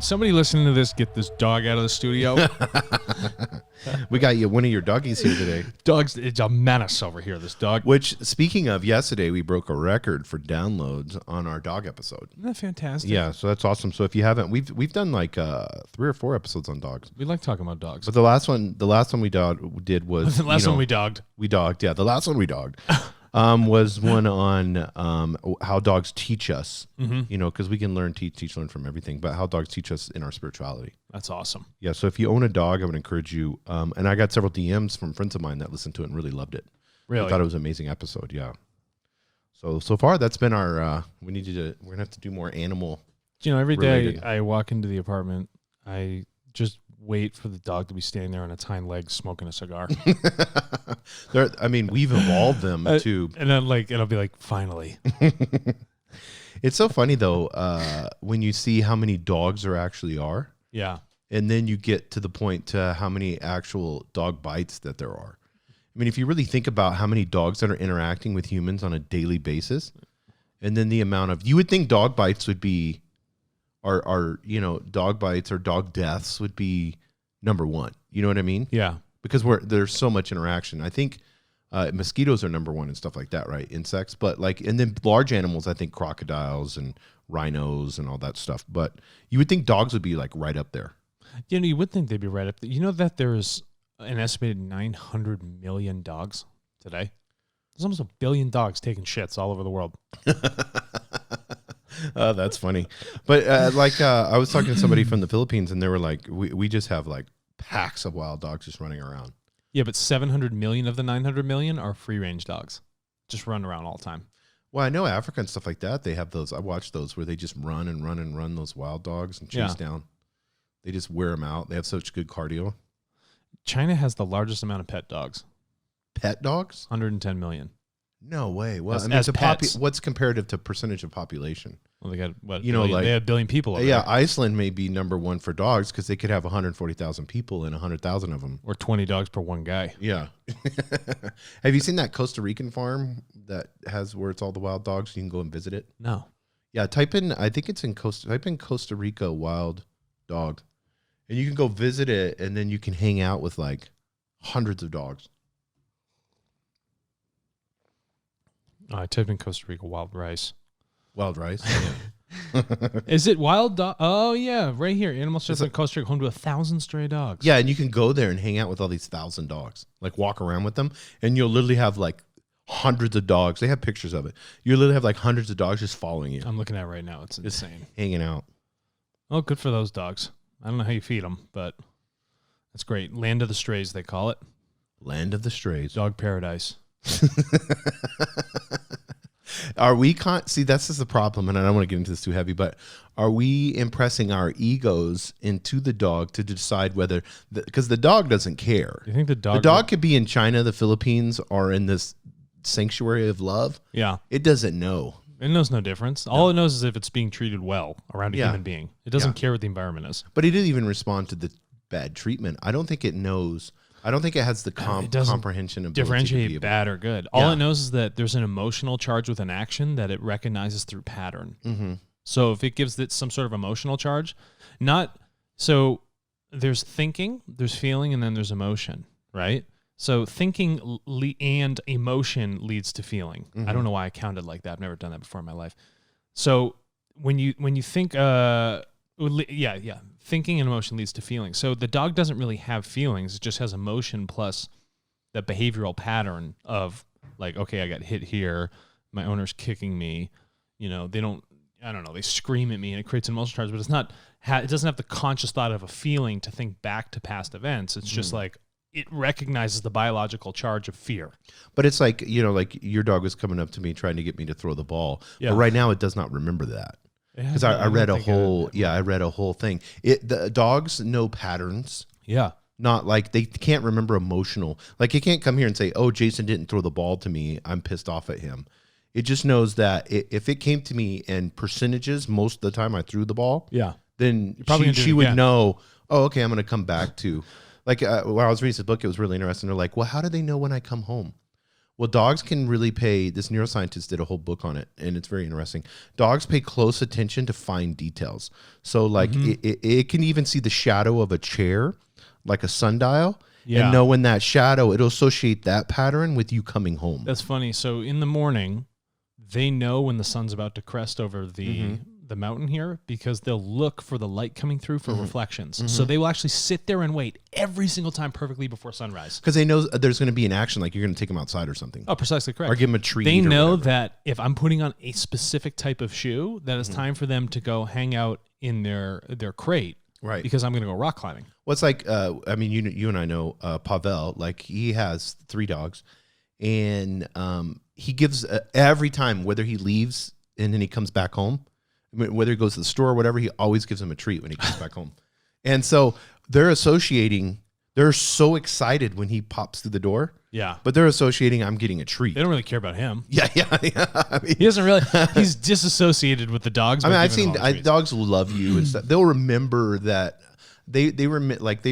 somebody listening to this get this dog out of the studio? We got you one of your doggies here today. Dog's, it's a menace over here, this dog. Which, speaking of, yesterday we broke a record for downloads on our dog episode. Isn't that fantastic? Yeah, so that's awesome. So if you haven't, we've done like 3 or 4 episodes on dogs. We like talking about dogs. But the last one we did was the last one we dogged. We dogged, yeah. The last one we dogged was one on how dogs teach us. You know, because we can learn, learn from everything. But how dogs teach us in our spirituality. That's awesome. Yeah. So if you own a dog, I would encourage you. And I got several DMs from friends of mine that listened to it and really loved it. Really, I thought it was an amazing episode. Yeah. So far that's been our. We're gonna have to do more animal. You know, every related. day I walk into the apartment, I just wait for the dog to be standing there on its hind legs smoking a cigar. We've evolved them too. And then it'll be like, finally. It's so funny though, when you see how many dogs there actually are. Yeah. And then you get to the point to how many actual dog bites that there are. I mean, if you really think about how many dogs that are interacting with humans on a daily basis, and then the amount of, you would think dog bites would be, dog bites or dog deaths would be number one. You know what I mean? Yeah. Because there's so much interaction. I think mosquitoes are number one and stuff like that, right? Insects, but and then large animals, I think crocodiles and rhinos and all that stuff. But you would think dogs would be like right up there. You know, you would think they'd be right up there. You know that there's an estimated 900 million dogs today? There's almost 1 billion dogs taking shits all over the world. Oh, that's funny. But I was talking to somebody from the Philippines, and they were like, we just have like packs of wild dogs just running around. Yeah, but 700 million of the 900 million are free-range dogs. Just run around all the time. Well, I know Africa and stuff like that, they have those. I watched those where they just run and run and run those wild dogs and chase down. They just wear them out. They have such good cardio. China has the largest amount of pet dogs. Pet dogs? 110 million. No way. Well, as pets. What's comparative to percentage of population? Well, they got what? They have 1 billion people. Over there. Iceland may be number one for dogs because they could have 140,000 people and 100,000 of them, or 20 dogs per one guy. Yeah. Have you seen that Costa Rican farm that has where it's all the wild dogs? You can go and visit it. No. Yeah, type in. I think it's in Costa Rica wild dog, and you can go visit it, and then you can hang out with like hundreds of dogs. I type in Costa Rica wild rice. Wild rice. Yeah. Is it wild dog? Oh yeah, right here. Animal Shelter in Costa Rica, home to 1,000 stray dogs. Yeah, and you can go there and hang out with all these 1,000 dogs. Like walk around with them, and you'll literally have like hundreds of dogs. They have pictures of it. You literally have like hundreds of dogs just following you. I'm looking at it right now. It's insane. Hanging out. Oh, good for those dogs. I don't know how you feed them, but that's great. Land of the strays, they call it. Land of the strays. Dog paradise. Are we see, that's just the problem, and I don't want to get into this too heavy, but are we impressing our egos into the dog to decide whether, because the dog doesn't care. You think the dog could be in China, the Philippines, or in this sanctuary of love? Yeah. It doesn't know. It knows no difference. All it knows is if it's being treated well around a human being. It doesn't care what the environment is. But it didn't even respond to the bad treatment. I don't think it knows. I don't think it has the comprehension of differentiate bad or good. All it knows is that there's an emotional charge with an action that it recognizes through pattern. Mm-hmm. So if it gives it some sort of emotional charge, there's thinking, there's feeling, and then there's emotion, right? So thinking and emotion leads to feeling. Mm-hmm. I don't know why I counted like that. I've never done that before in my life. So when you think, thinking and emotion leads to feeling. So the dog doesn't really have feelings. It just has emotion plus the behavioral pattern of like, okay, I got hit here. My owner's kicking me. You know, they scream at me and it creates an emotional charge, but it's not, it doesn't have the conscious thought of a feeling to think back to past events. It's just like, it recognizes the biological charge of fear. But it's like, like your dog was coming up to me trying to get me to throw the ball. Yeah. But right now it does not remember that. Because I read a whole thing. The dogs know patterns. Yeah. Not like they can't remember emotional. Like it can't come here and say, "Oh, Jason didn't throw the ball to me. I'm pissed off at him." It just knows that if it came to me in percentages, most of the time I threw the ball. Yeah. Then she would know. Oh, okay, I'm going to come back to. Like when I was reading this book, it was really interesting. They're like, "Well, how do they know when I come home?" Well, dogs can really pay. This neuroscientist did a whole book on it, and it's very interesting. Dogs pay close attention to fine details. So, like, it can even see the shadow of a chair, like a sundial, and know when that shadow, it'll associate that pattern with you coming home. That's funny. So, in the morning, they know when the sun's about to crest over the mountain here because they'll look for the light coming through for reflections. So they will actually sit there and wait every single time perfectly before sunrise. Because they know there's going to be an action, like you're going to take them outside or something. Oh, precisely correct. Or give them a treat. They know that if I'm putting on a specific type of shoe, that it's time for them to go hang out in their crate. Right. Because I'm going to go rock climbing. Well, it's like, I mean, you and I know Pavel, like he has 3 dogs, and he gives every time, whether he leaves and then he comes back home, whether he goes to the store or whatever, he always gives him a treat when he comes back home. And so they're so excited when he pops through the door. Yeah. But they're associating, I'm getting a treat. They don't really care about him. Yeah. I mean, he doesn't really, he's disassociated with the dogs. I mean, I've seen dogs will love you and stuff. They'll remember that they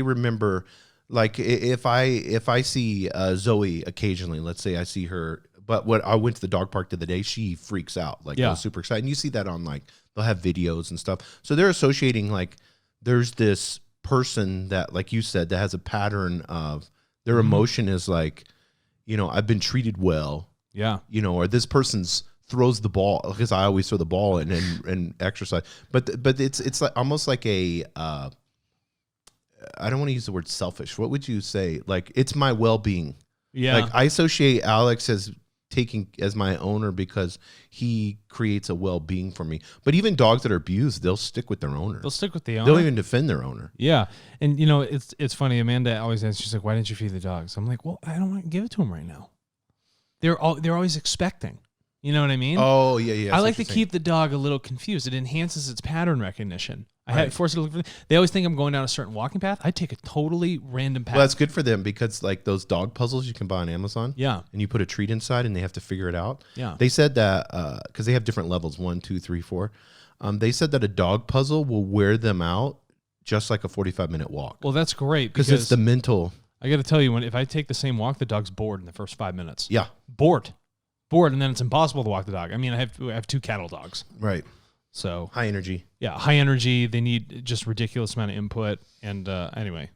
remember, like if I see Zoe occasionally, let's say I see her, but when I went to the dog park the other day, she freaks out. Like, I was super excited. And you see that on, like, they'll have videos and stuff. So they're associating, like, there's this person that, like you said, that has a pattern of their emotion is like, you know, I've been treated well. Yeah. You know, or this person's throws the ball, because I always throw the ball and exercise. But it's like almost like a, I don't want to use the word selfish. What would you say? Like, it's my well-being. Yeah. Like, I associate Alex as my owner because he creates a well-being for me. But even dogs that are abused, they'll stick with their owner. They'll stick with the owner. They'll even defend their owner. Yeah. And, you know, it's funny. Amanda always asks, she's like, why didn't you feed the dogs? I'm like, well, I don't want to give it to them right now. They're always expecting. You know what I mean? Oh, yeah. I like to keep the dog a little confused. It enhances its pattern recognition. I force it to look for. They always think I'm going down a certain walking path. I take a totally random path. Well, that's good for them because, like, those dog puzzles you can buy on Amazon. Yeah. And you put a treat inside and they have to figure it out. Yeah. They said that because they have different levels, 1, 2, 3, 4. They said that a dog puzzle will wear them out just like a 45-minute walk. Well, that's great because it's the mental. I got to tell you, if I take the same walk, the dog's bored in the first 5 minutes. Yeah. Bored, and then it's impossible to walk the dog. I mean, I have 2 cattle dogs. Right. So high energy. Yeah, high energy. They need just ridiculous amount of input. And anyway.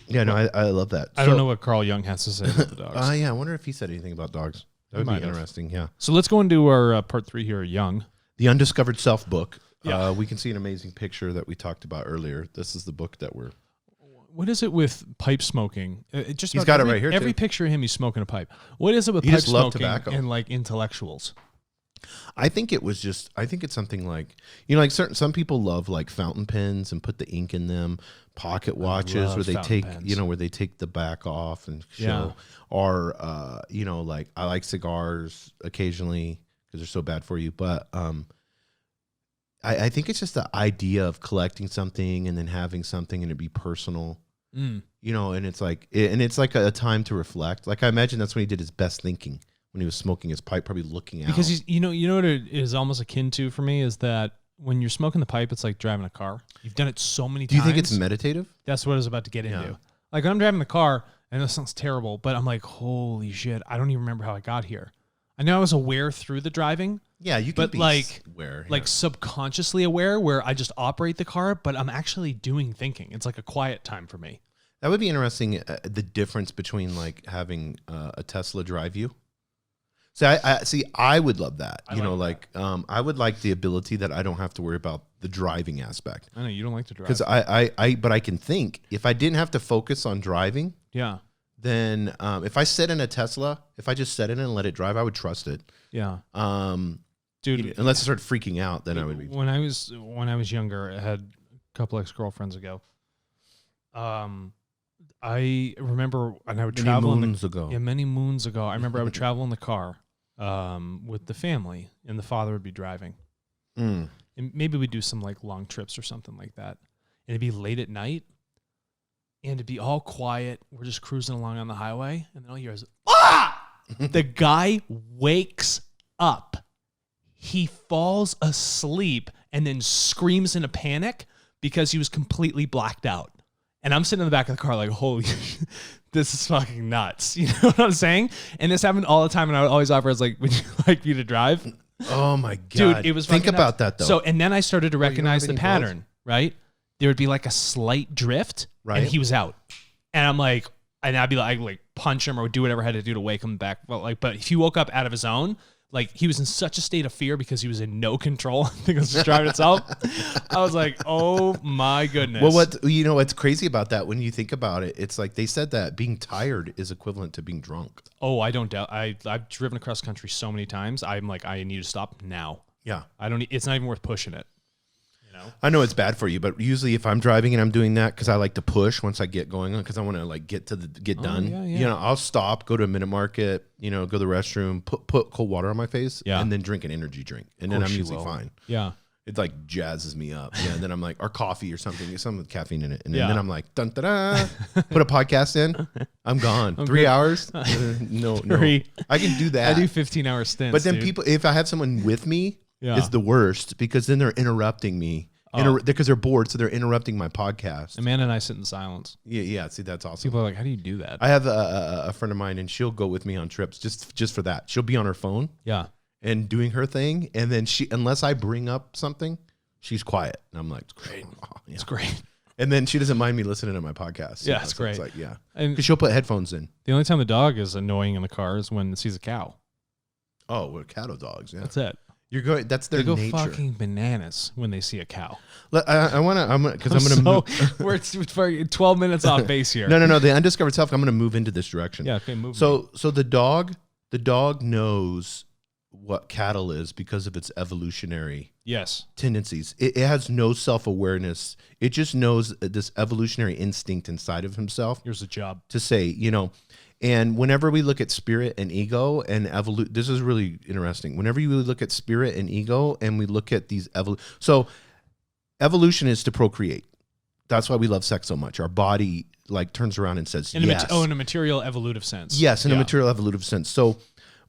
Yeah, no, I love that. I don't know what Carl Jung has to say about the dogs. Yeah, I wonder if he said anything about dogs. That would be interesting, yeah. So let's go into our part 3 here, Jung. The Undiscovered Self book. Yeah. We can see an amazing picture that we talked about earlier. This is the book that we're... What is it with pipe smoking? He's got it right here, every too. picture of him, he's smoking a pipe. What is it with he pipe just loved smoking tobacco. and, like, intellectuals? I think it's something like, you know, like some people love, like, fountain pens and put the ink in them, pocket watches where they take, you know, where they take the back off and show, or, you know, like, I like cigars occasionally because they're so bad for you. But I think it's just the idea of collecting something and then having something and it be personal. You know, and it's like a time to reflect. Like, I imagine that's when he did his best thinking, when he was smoking his pipe, probably looking out. Because you know what it is almost akin to for me is that when you're smoking the pipe, it's like driving a car. You've done it so many times. Do you think it's meditative? That's what I was about to get into. Like, when I'm driving the car, and this sounds terrible, but I'm like, holy shit, I don't even remember how I got here. I know I was aware through the driving. Yeah, you can be aware. Yeah. Like subconsciously aware where I just operate the car, but I'm actually doing thinking. It's like a quiet time for me. That would be interesting, the difference between, like, having a Tesla drive you. So I would love that. I would like the ability that I don't have to worry about the driving aspect. I know you don't like to drive. Because but I can think. If I didn't have to focus on driving, then if I sit in a Tesla, if I just set it and let it drive, I would trust it. Yeah. Dude, unless I started freaking out, then I would be. When I was younger, I had a couple ex-girlfriends ago. I remember when I would travel many moons ago. I remember I would travel in the car with the family, and the father would be driving. And maybe we'd do some, like, long trips or something like that. And it'd be late at night, and it'd be all quiet. We're just cruising along on the highway, and then all you hear is, ah! The guy wakes up. He falls asleep and then screams in a panic because he was completely blacked out. And I'm sitting in the back of the car like, holy, this is fucking nuts. You know what I'm saying? And this happened all the time. And I would always offer, I was like, would you like me to drive? Oh my God. Dude, it was Think fucking about nuts. that though. So, and then I started to recognize the any pattern, right? There would be like a slight drift Right. and he was out. And I'm like, and I'd be like, I'd like punch him or do whatever I had to do to wake him back. But if he woke up out of his own, like he was in such a state of fear because he was in no control. I think it was just driving itself. I was like, oh my goodness. Well, what's crazy about that when you think about it, it's like they said that being tired is equivalent to being drunk. Oh, I don't doubt. I've driven across country so many times. I'm like, I need to stop now. Yeah. It's not even worth pushing it. I know it's bad for you, but usually if I'm driving and I'm doing that, because I like to push once I get going on, because I want to like get done. Yeah, yeah. You know, I'll stop, go to a minute market, you know, go to the restroom, put cold water on my face, and then drink an energy drink, and then I'm usually fine. Yeah, it like jazzes me up. Yeah, and then I'm like, or coffee or something with caffeine in it, and then I'm like, dun da da, put a podcast in, I'm gone. 3 hours? No, I can do that. I do 15-hour stints. But then people, if I have someone with me. Yeah. Is the worst because then they're interrupting me because they're bored, so they're interrupting my podcast. Amanda and I sit in silence. Yeah. See, that's awesome. People are like, "How do you do that?" I have a friend of mine, and she'll go with me on trips just for that. She'll be on her phone, and doing her thing, and then unless I bring up something, she's quiet, and I'm like, "It's great, It's great." And then she doesn't mind me listening to my podcast. Yeah, it's great. It's like, yeah, because she'll put headphones in. The only time the dog is annoying in the car is when it sees a cow. Oh, we're cattle dogs. Yeah, that's it. You're going. That's their nature. They go fucking bananas when they see a cow. I'm gonna move. We're 12 minutes off base here. No. The undiscovered self. I'm gonna move into this direction. Yeah. Okay. Move. So the dog knows what cattle is because of its evolutionary tendencies. It has no self-awareness. It just knows this evolutionary instinct inside of himself. Here's a job to say, you know. And whenever we look at spirit and ego and evolution, this is really interesting. Whenever you look at spirit and ego and we look at these so evolution is to procreate. That's why we love sex so much. Our body like turns around and says yes. In a material evolutive sense. Yes, in a material evolutive sense. So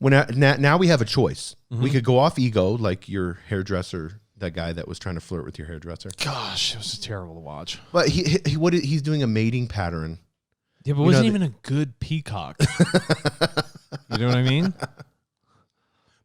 now we have a choice. Mm-hmm. We could go off ego, like your hairdresser, that guy that was trying to flirt with your hairdresser. Gosh, it was terrible to watch. But he's doing a mating pattern. Yeah, but it wasn't even a good peacock. You know what I mean?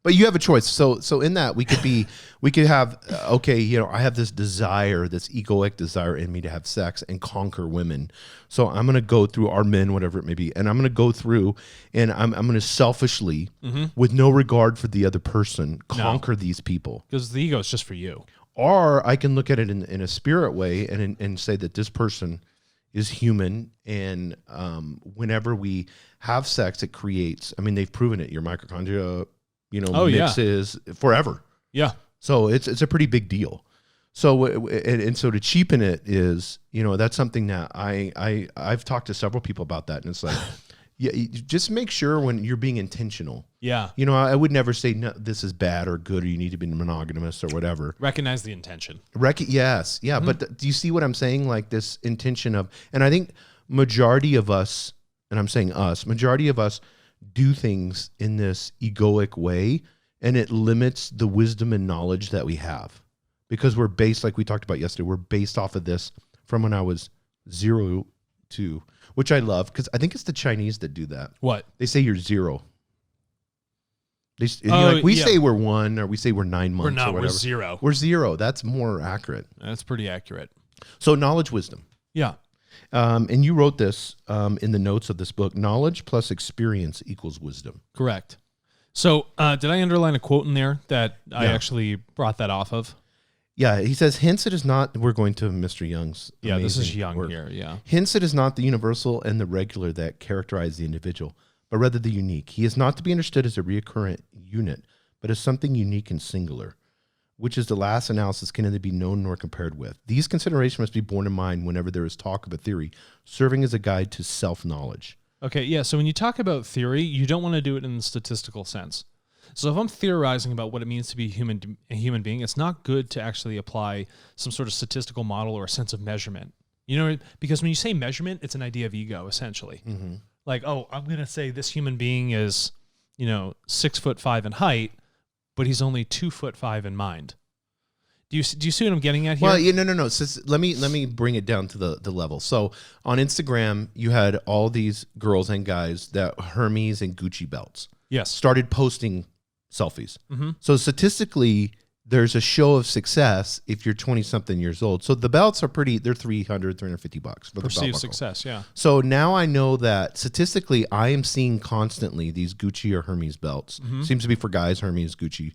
But you have a choice. So in that we could have, I have this desire, this egoic desire in me to have sex and conquer women. So I'm going to go through our men, whatever it may be. And I'm going to go through and I'm going to selfishly, with no regard for the other person, conquer these people. Because the ego is just for you. Or I can look at it in a spirit way and say that this person is human, and whenever we have sex, it creates. I mean, they've proven it. Your mitochondria, mixes forever. Yeah. So it's a pretty big deal. So and so to cheapen it is, that's something that I've talked to several people about that, and it's like, yeah, just make sure when you're being intentional. Yeah. I would never say, no, this is bad or good, or you need to be monogamous or whatever. Recognize the intention. Yes. Yeah. Mm-hmm. But do you see what I'm saying? Like this intention of, and I think majority of us, and I'm saying us, majority of us do things in this egoic way, and it limits the wisdom and knowledge that we have, because we're based, like we talked about yesterday, we're based off of this from when I was 0 to, which I love, because I think it's the Chinese that do that. What? They say you're 0. We say we're 1, or we say we're 9 months. We're not. Or whatever. We're 0. We're 0. That's more accurate. That's pretty accurate. So knowledge, wisdom. Yeah. And you wrote this in the notes of this book: knowledge plus experience equals wisdom. Correct. So did I underline a quote in there that I actually brought that off of? Yeah, he says, hence it is not, we're going to Mr. Young's. Yeah, this is Jung work. here, yeah. Hence it is not the universal and the regular that characterize the individual, but rather the unique. He is not to be understood as a recurrent unit, but as something unique and singular, which is the last analysis can neither be known nor compared with. These considerations must be borne in mind whenever there is talk of a theory, serving as a guide to self-knowledge. Okay, yeah, so when you talk about theory, you don't want to do it in the statistical sense. So if I'm theorizing about what it means to be a human being, it's not good to actually apply some sort of statistical model or a sense of measurement. Because when you say measurement, it's an idea of ego, essentially. Mm-hmm. Like, oh, I'm going to say this human being is, 6'5" in height, but he's only 2'5" in mind. Do you see what I'm getting at here? Well, no. So let me bring it down to the level. So on Instagram, you had all these girls and guys that Hermes and Gucci belts. Yes. Started posting selfies. So statistically, there's a show of success if you're 20 something years old. So the belts are they're $300, $350 for the Perceived belt success, yeah. So now I know that statistically, I am seeing constantly these Gucci or Hermes belts. Seems to be for guys, Hermes, Gucci,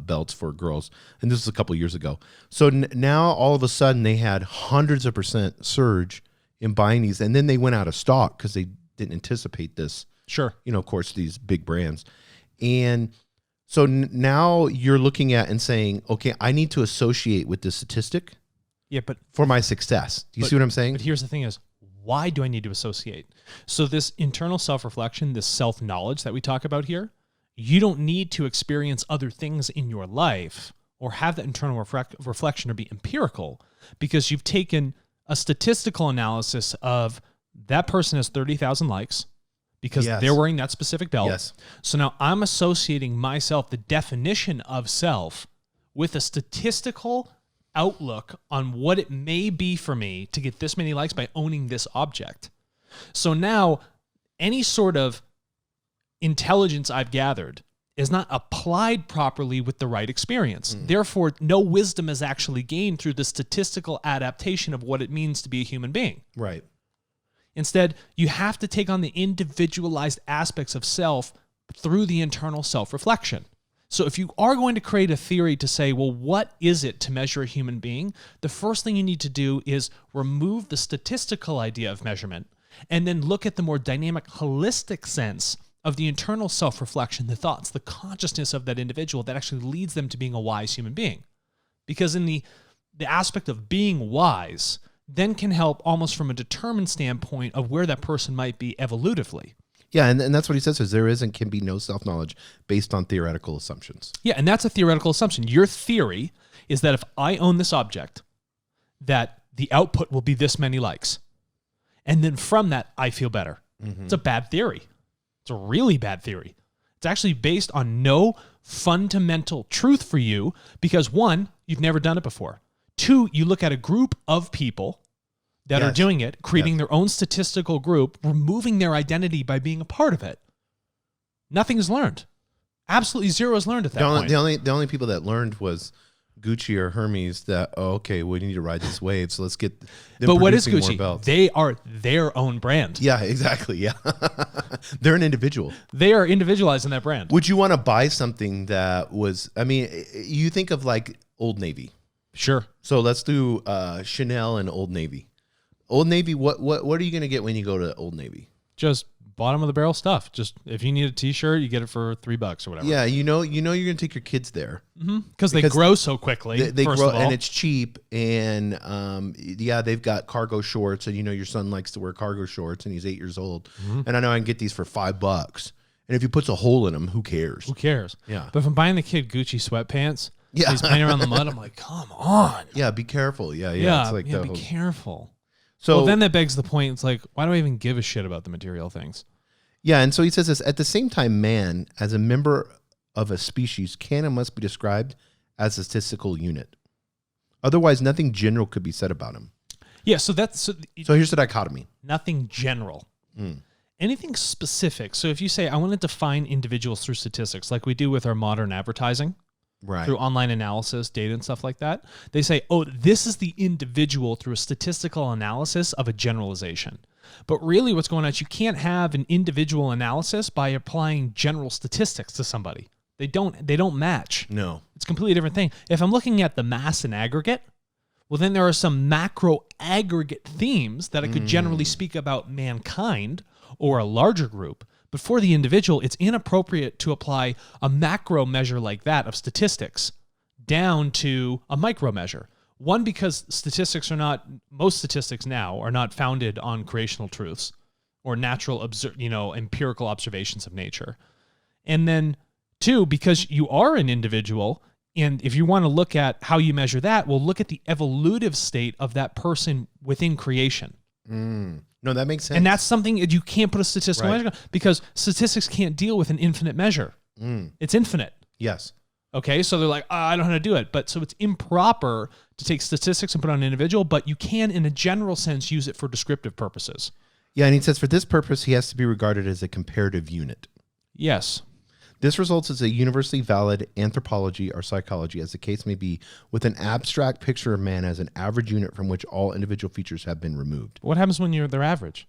belts for girls. And this was a couple years ago. So now all of a sudden they had hundreds of % surge in buying these. And then they went out of stock because they didn't anticipate this. Sure. Of course, these big brands. And so now you're looking at and saying, okay, I need to associate with this statistic for my success. Do you see what I'm saying? But here's the thing is, why do I need to associate? So this internal self-reflection, this self-knowledge that we talk about here, you don't need to experience other things in your life or have that internal reflection or be empirical, because you've taken a statistical analysis of that person has 30,000 likes because they're wearing that specific belt. Yes. So now I'm associating myself, the definition of self, with a statistical outlook on what it may be for me to get this many likes by owning this object. So now any sort of intelligence I've gathered is not applied properly with the right experience. Therefore, no wisdom is actually gained through the statistical adaptation of what it means to be a human being. Right. Instead, you have to take on the individualized aspects of self through the internal self-reflection. So if you are going to create a theory to say, well, what is it to measure a human being? The first thing you need to do is remove the statistical idea of measurement and then look at the more dynamic, holistic sense of the internal self-reflection, the thoughts, the consciousness of that individual that actually leads them to being a wise human being. Because in the aspect of being wise then can help almost from a determined standpoint of where that person might be evolutively. Yeah, and that's what he says, is there is and can be no self-knowledge based on theoretical assumptions. Yeah, and that's a theoretical assumption. Your theory is that if I own this object, that the output will be this many likes. And then from that, I feel better. It's a bad theory. It's a really bad theory. It's actually based on no fundamental truth for you because, one, you've never done it before. Two, you look at a group of people that are doing it, creating their own statistical group, removing their identity by being a part of it. Nothing is learned. Absolutely zero is learned at that point. The only people that learned was Gucci or Hermes that, we need to ride this wave, so let's get them. But what is Gucci? More belts. They are their own brand. Yeah, exactly. Yeah. They're an individual. They are individualized in that brand. Would you want to buy something that was, you think of like Old Navy. Sure. So let's do Chanel and Old Navy. Old Navy, what are you going to get when you go to Old Navy? Just bottom of the barrel stuff. Just if you need a t-shirt, you get it for $3 or whatever. Yeah, you're going to take your kids there. Because they grow so quickly. They first grow, of all. and it's cheap. And they've got cargo shorts, and your son likes to wear cargo shorts, and he's 8 years old. And I know I can get these for $5. And if he puts a hole in them, who cares? Who cares? Yeah. But if I'm buying the kid Gucci sweatpants, yeah, he's playing around the mud, I'm like, come on. Yeah, be careful. Yeah. Yeah, It's like be careful. So well, then that begs the point. It's like, why do I even give a shit about the material things? Yeah, and so he says this, at the same time, man, as a member of a species, can and must be described as a statistical unit. Otherwise, nothing general could be said about him. Yeah, so here's the dichotomy. Nothing general. Anything specific. So if you say, I want to define individuals through statistics, like we do with our modern advertising, right, through online analysis, data and stuff like that, they say, this is the individual through a statistical analysis of a generalization. But really what's going on is you can't have an individual analysis by applying general statistics to somebody. They don't match. No. It's a completely different thing. If I'm looking at the mass and aggregate, well, then there are some macro aggregate themes that I could generally speak about mankind or a larger group. But for the individual, it's inappropriate to apply a macro measure like that of statistics down to a micro measure. One, because most statistics now are not founded on creational truths or natural, empirical observations of nature. And then two, because you are an individual, and if you want to look at how you measure that, well, look at the evolutive state of that person within creation. No, that makes sense. And that's something that you can't put a statistical measure on because statistics can't deal with an infinite measure. It's infinite. Yes. Okay, so they're like, I don't know how to do it. But so it's improper to take statistics and put on an individual, but you can, in a general sense, use it for descriptive purposes. Yeah, and he says for this purpose, he has to be regarded as a comparative unit. Yes. This results as a universally valid anthropology or psychology, as the case may be, with an abstract picture of man as an average unit from which all individual features have been removed. What happens when they're average?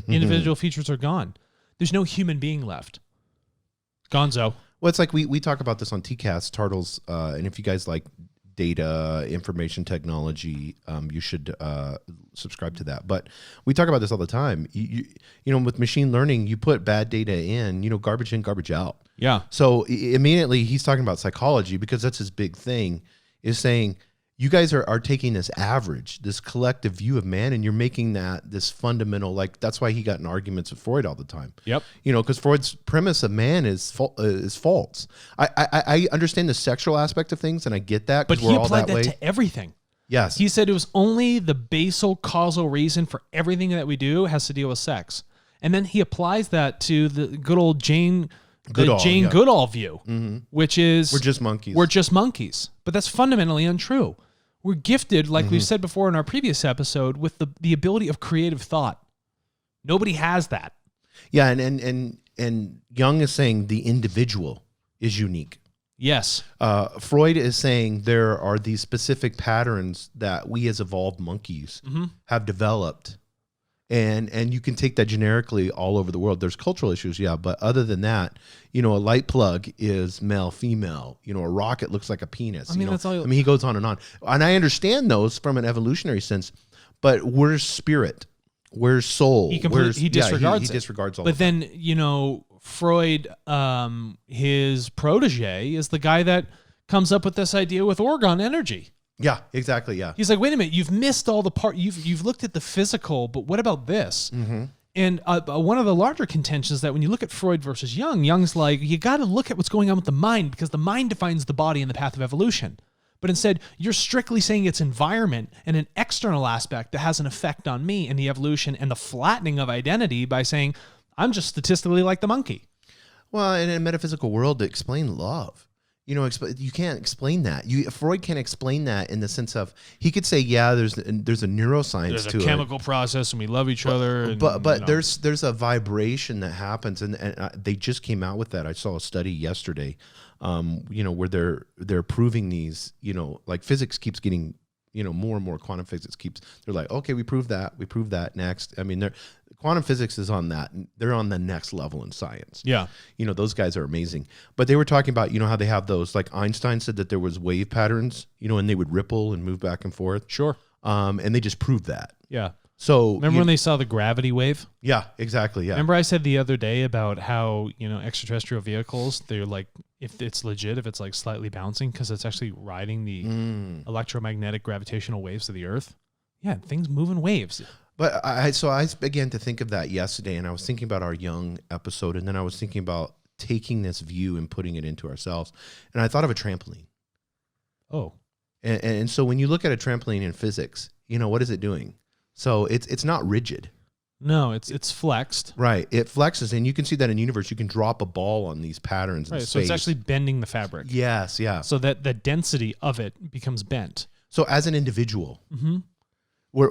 Individual features are gone. There's no human being left. Gonzo. Well, it's like we talk about this on TCAS, Turtles, and if you guys like data, information technology, you should subscribe to that. But we talk about this all the time. You know, with machine learning, you put bad data in, garbage in, garbage out. Yeah. So immediately he's talking about psychology because that's his big thing, is saying you guys are taking this average, this collective view of man, and you're making that this fundamental, like that's why he got in arguments with Freud all the time. Yep. Because Freud's premise of man is false. I understand the sexual aspect of things, and I get that. But he applied that to everything. Yes. He said it was only the basal causal reason for everything that we do has to deal with sex. And then he applies that to the good old Jane Goodall view, which is... We're just monkeys. We're just monkeys. But that's fundamentally untrue. We're gifted, like we've said before in our previous episode, with the ability of creative thought. Nobody has that. Yeah, and Jung is saying the individual is unique. Yes. Freud is saying there are these specific patterns that we as evolved monkeys have developed. And you can take that generically all over the world. There's cultural issues, yeah, but other than that, a light plug is male, female. A rocket looks like a penis. That's all. He goes on. And I understand those from an evolutionary sense, but where's spirit? Where's soul? He disregards it. He disregards all but of that. Then, Freud, his protege is the guy that comes up with this idea with orgone energy. Yeah, exactly. Yeah. He's like, wait a minute, you've missed all the part. You've looked at the physical, but what about this? And one of the larger contentions that when you look at Freud versus Jung, Jung's like, you got to look at what's going on with the mind because the mind defines the body and the path of evolution. But instead, you're strictly saying it's environment and an external aspect that has an effect on me and the evolution and the flattening of identity by saying, I'm just statistically like the monkey. Well, in a metaphysical world, to explain love. You can't explain that. Freud can't explain that in the sense of, he could say, yeah, there's a neuroscience to it. There's a chemical process and we love each other. But there's a vibration that happens, and they just came out with that. I saw a study yesterday, where they're proving these, like physics keeps getting, more and more quantum physics they're like, okay, we proved that next. I mean, quantum physics is on that. They're on the next level in science. Yeah. Those guys are amazing. But they were talking about, how they have those, like Einstein said that there was wave patterns, and they would ripple and move back and forth. Sure. And they just proved that. Yeah. So remember when they saw the gravity wave? Yeah, exactly. Yeah. Remember I said the other day about how, extraterrestrial vehicles, they're like, if it's legit, if it's like slightly bouncing, because it's actually riding the electromagnetic gravitational waves of the Earth. Yeah, things move in waves. But I began to think of that yesterday, and I was thinking about our Jung episode, and then I was thinking about taking this view and putting it into ourselves. And I thought of a trampoline. Oh. And so when you look at a trampoline in physics, what is it doing? So it's not rigid. No, it's flexed. Right. It flexes, and you can see that in the universe. You can drop a ball on these patterns in space. So it's actually bending the fabric. Yes, yeah. So that the density of it becomes bent. So as an individual, when we're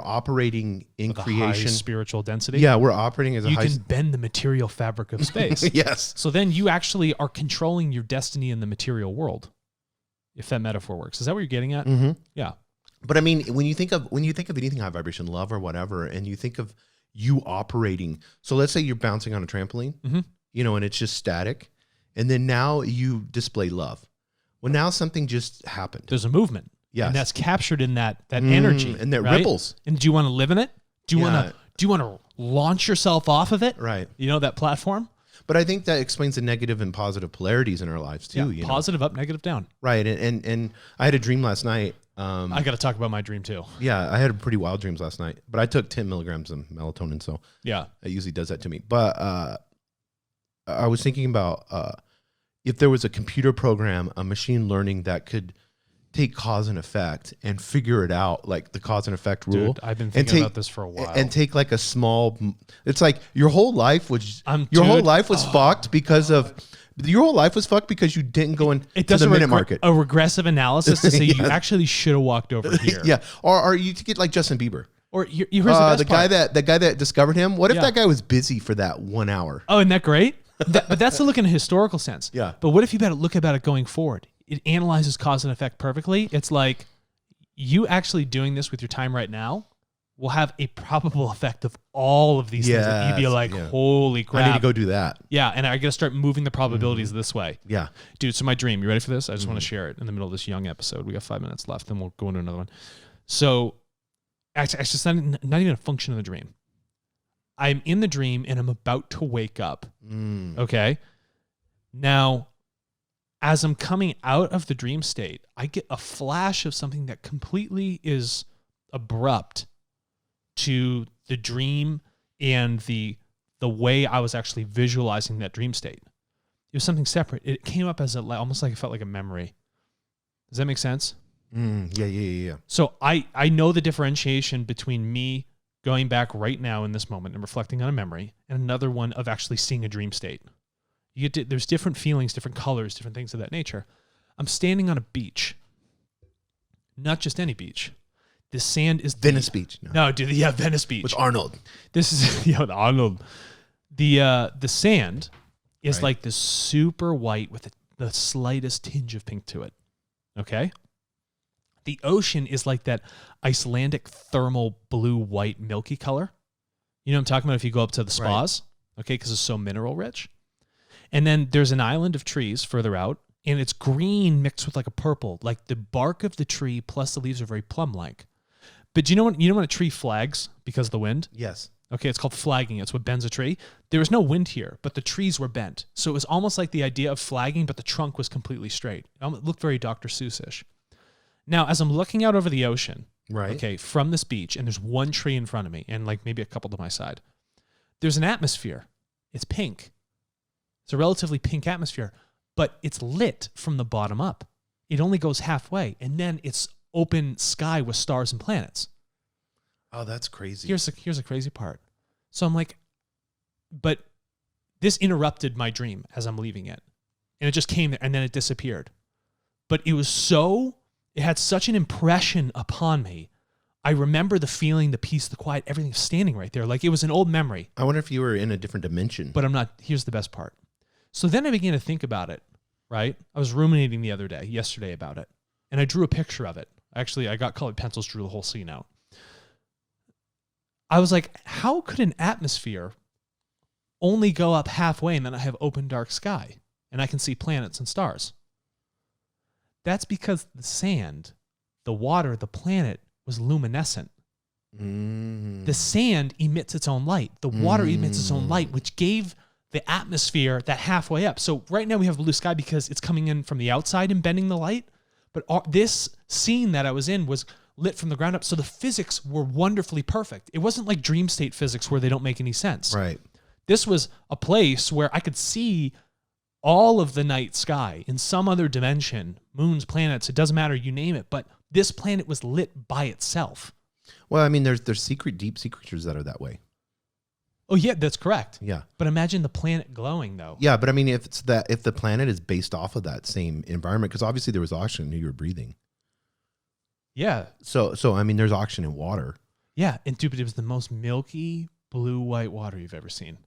operating in with creation, a high spiritual density. Yeah, we're operating as a high. You can bend the material fabric of space. Yes. So then you actually are controlling your destiny in the material world. If that metaphor works, is that what you're getting at? Mm-hmm. Yeah. But I mean, when you think of anything high vibration, love or whatever, and you think of you operating. So let's say you're bouncing on a trampoline, and it's just static, and then now you display love. Well, now something just happened. There's a movement. Yes. And that's captured in that energy. And that right? ripples. And do you want to live in it? Do you want to launch yourself off of it? Right. That platform? But I think that explains the negative and positive polarities in our lives too. Yeah, positive up, negative down. Right. And I had a dream last night. I got to talk about my dream too. Yeah, I had pretty wild dreams last night, but I took 10 milligrams of melatonin, so yeah, it usually does that to me. But I was thinking about if there was a computer program, a machine learning that could take cause and effect and figure it out, like the cause and effect rule. Dude, I've been thinking about this for a while. And take like a small. It's like your whole life was fucked because of Your whole life was fucked because you didn't go in It to does the minute market. a regressive analysis to say you Yeah. actually should have walked over here. Yeah, or you could get like Justin Bieber. Or here's the best part. the guy that discovered him. What if Yeah. that guy was busy for that 1 hour? Oh, isn't that great? But that's to look in a historical sense. Yeah. But what if you look about it going forward? It analyzes cause and effect perfectly. It's like you actually doing this with your time right now will have a probable effect of all of these things. That you'd be like, holy crap. I need to go do that. Yeah, and I got to start moving the probabilities this way. Yeah. Dude, so my dream, you ready for this? I just want to share it in the middle of this Jung episode. We got 5 minutes left, then we'll go into another one. So, actually, it's not even a function of the dream. I'm in the dream, and I'm about to wake up. Okay? Now, as I'm coming out of the dream state, I get a flash of something that completely is abrupt to the dream and the way I was actually visualizing that dream state. It was something separate. It came up as almost like it felt like a memory. Does that make sense? Yeah. So I know the differentiation between me going back right now in this moment and reflecting on a memory and another one of actually seeing a dream state. There's different feelings, different colors, different things of that nature. I'm standing on a beach. Not just any beach. The sand is Venice Beach. No, dude, yeah, Venice Beach. With Arnold. This is with Arnold. The sand is Right. like this super white with the slightest tinge of pink to it. Okay? The ocean is like that Icelandic thermal blue-white milky color. You know what I'm talking about if you go up to the spas? Right. Okay, because it's so mineral rich. And then there's an island of trees further out, and it's green mixed with like a purple. Like the bark of the tree plus the leaves are very plum-like. But do you know when a tree flags because of the wind? Yes. Okay, it's called flagging. It's what bends a tree. There was no wind here, but the trees were bent. So it was almost like the idea of flagging, but the trunk was completely straight. It looked very Dr. Seuss-ish. Now, as I'm looking out over the ocean, right? Okay, from this beach, and there's one tree in front of me, and like maybe a couple to my side, there's an atmosphere. It's pink. It's a relatively pink atmosphere, but it's lit from the bottom up. It only goes halfway, and then it's open sky with stars and planets. Oh, that's crazy. Here's the crazy part. So I'm like, but this interrupted my dream as I'm leaving it. And it just came there, and then it disappeared. But it had such an impression upon me. I remember the feeling, the peace, the quiet, everything standing right there. Like it was an old memory. I wonder if you were in a different dimension. But I'm not. Here's the best part. So then I began to think about it, right? I was ruminating yesterday about it. And I drew a picture of it. Actually, I got colored pencils, drew the whole scene out. I was like, how could an atmosphere only go up halfway and then I have open dark sky and I can see planets and stars? That's because the sand, the water, the planet was luminescent. The sand emits its own light. The water emits its own light, which gave the atmosphere that halfway up. So right now we have blue sky because it's coming in from the outside and bending the light. But this scene that I was in was lit from the ground up. So the physics were wonderfully perfect. It wasn't like dream state physics where they don't make any sense. Right. This was a place where I could see all of the night sky in some other dimension, moons, planets, it doesn't matter, you name it. But this planet was lit by itself. Well, I mean, there's deep sea creatures that are that way. Oh yeah, that's correct. Yeah. But imagine the planet glowing though. Yeah, but I mean, if the planet is based off of that same environment, because obviously there was oxygen you were breathing. Yeah. So I mean, there's oxygen in water. Yeah, and dude, but it was the most milky blue-white water you've ever seen,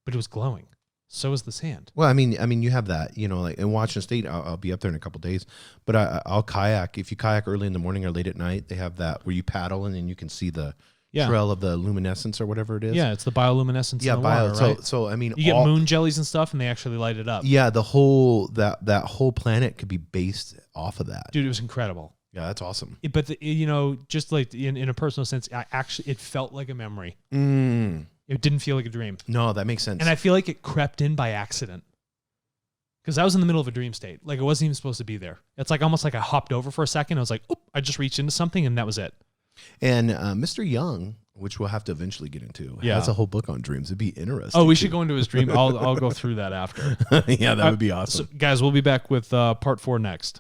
but it was glowing. So was the sand. Well, I mean, you have that, like in Washington State. I'll be up there in a couple of days, but I'll kayak. If you kayak early in the morning or late at night, they have that where you paddle and then you can see the trail of the luminescence or whatever it is. Yeah, it's the bioluminescence in the water, right? So I mean, you get moon jellies and stuff, and they actually light it up. Yeah, the whole that whole planet could be based off of that. Dude, it was incredible. Yeah, that's awesome. But just like in a personal sense, it felt like a memory. It didn't feel like a dream. No, that makes sense. And I feel like it crept in by accident. Because I was in the middle of a dream state. Like, it wasn't even supposed to be there. It's like almost like I hopped over for a second. I was like, oop, I just reached into something, and that was it. And Mr. Jung, which we'll have to eventually get into, has a whole book on dreams. It'd be interesting. Oh, we should go into his dream. I'll go through that after. Yeah, that would be awesome. So, guys, we'll be back with part 4 next.